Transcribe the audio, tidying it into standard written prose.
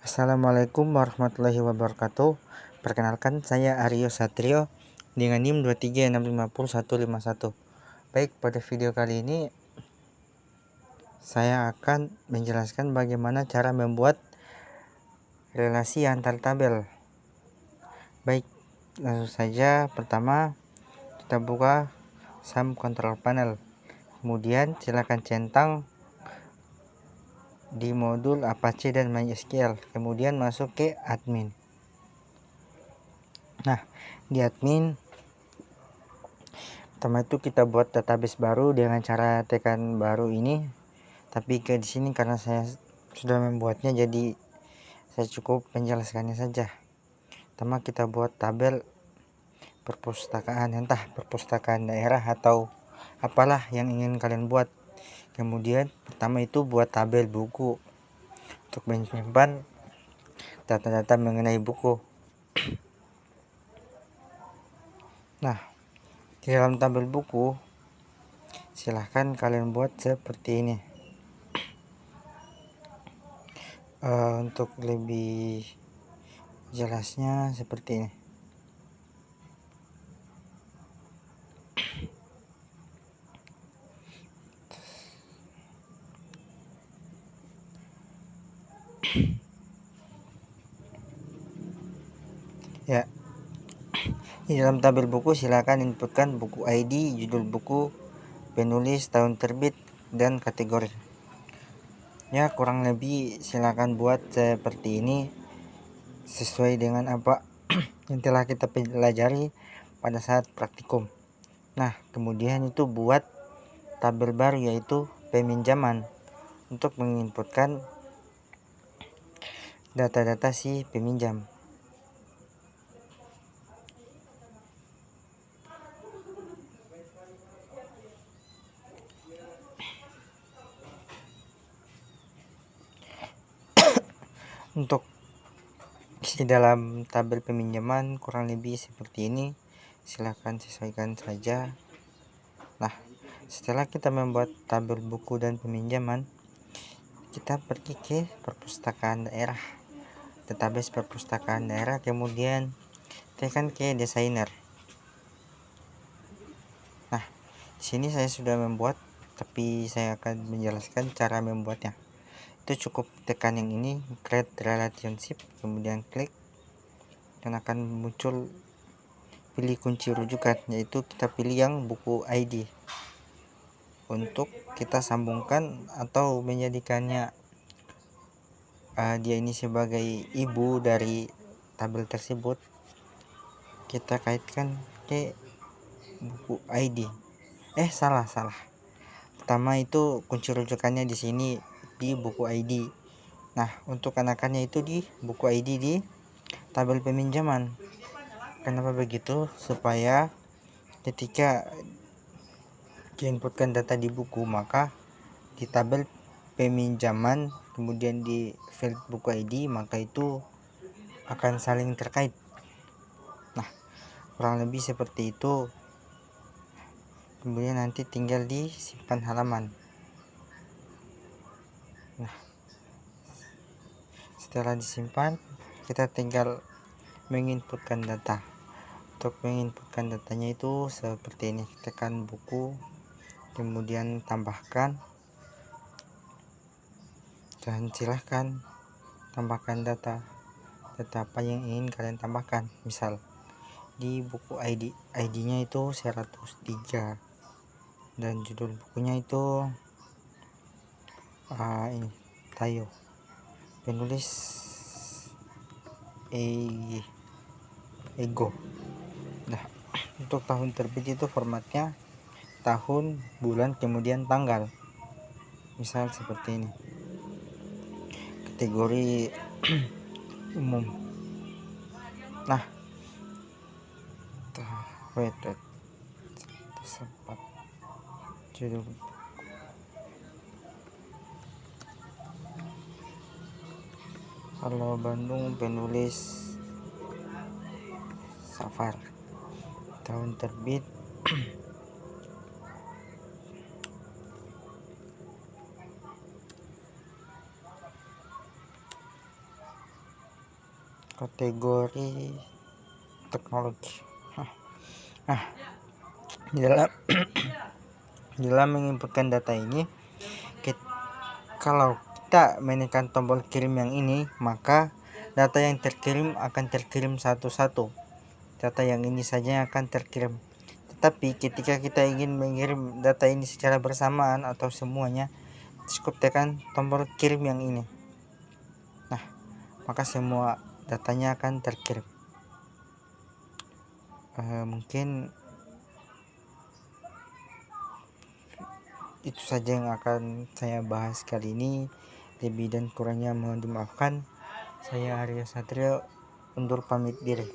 Assalamualaikum warahmatullahi wabarakatuh. Perkenalkan, saya Aryo Satrio dengan NIM 236505151. Baik, pada video kali ini saya akan menjelaskan bagaimana cara membuat relasi antar tabel. Baik, langsung saja. Pertama, kita buka Sum Control Panel. Kemudian silakan centang di modul Apache dan MySQL, kemudian masuk ke admin. Nah, di admin pertama itu kita buat database baru dengan cara tekan baru ini, tapi di sini karena saya sudah membuatnya, jadi saya cukup menjelaskannya saja. Pertama kita buat tabel perpustakaan, entah perpustakaan daerah atau apalah yang ingin kalian buat. Kemudian pertama itu buat tabel buku untuk menyimpan data-data mengenai buku. Nah, di dalam tabel buku silahkan kalian buat seperti ini. Untuk lebih jelasnya seperti ini. Ya, di dalam tabel buku silakan inputkan buku ID, judul buku, penulis, tahun terbit, dan kategori. Ya, kurang lebih silakan buat seperti ini sesuai dengan apa yang telah kita pelajari pada saat praktikum. Nah, kemudian itu buat tabel baru yaitu peminjaman untuk menginputkan data-data si peminjam. Untuk di dalam tabel peminjaman kurang lebih seperti ini, silahkan sesuaikan saja. Nah, setelah kita membuat tabel buku dan peminjaman, kita pergi ke perpustakaan daerah, database perpustakaan daerah, kemudian tekan ke desainer. Nah, di sini saya sudah membuat, tapi saya akan menjelaskan cara membuatnya. Itu cukup tekan yang ini, create relationship, kemudian klik, dan akan muncul pilih kunci rujukan, yaitu kita pilih yang buku ID untuk kita sambungkan atau menjadikannya dia ini sebagai ibu dari tabel tersebut. Kita kaitkan ke buku ID. Salah. Pertama itu kunci rujukannya di sini di buku ID. Nah, untuk anakannya itu di buku ID di tabel peminjaman. Kenapa begitu? Supaya ketika diinputkan data di buku, maka di tabel peminjaman kemudian di field buku ID, maka itu akan saling terkait. Nah, kurang lebih seperti itu. Kemudian nanti tinggal disimpan halaman. Nah, setelah disimpan, kita tinggal menginputkan data. Untuk menginputkan datanya itu seperti ini, tekan buku, kemudian tambahkan, dan silahkan tambahkan data apa yang ingin kalian tambahkan. Misal di buku ID nya itu 103 dan judul bukunya itu ini Tayo, penulis Ego. Nah, untuk tahun terbit itu formatnya tahun, bulan, kemudian tanggal, misal seperti ini. Kategori umum. Nah, wait sempat judul Halo Bandung, penulis Safar, tahun terbit kategori teknologi. Nah, dalam dalam menginputkan data ini, kalau kita menekan tombol kirim yang ini, maka data yang terkirim akan terkirim satu-satu. Data yang ini saja yang akan terkirim. Tetapi ketika kita ingin mengirim data ini secara bersamaan atau semuanya, cukup tekan tombol kirim yang ini. Nah, maka semua datanya akan terkirim. Mungkin itu saja yang akan saya bahas kali ini. Lebih dan kurangnya mohon dimaafkan. Saya Arya Satrio undur pamit diri.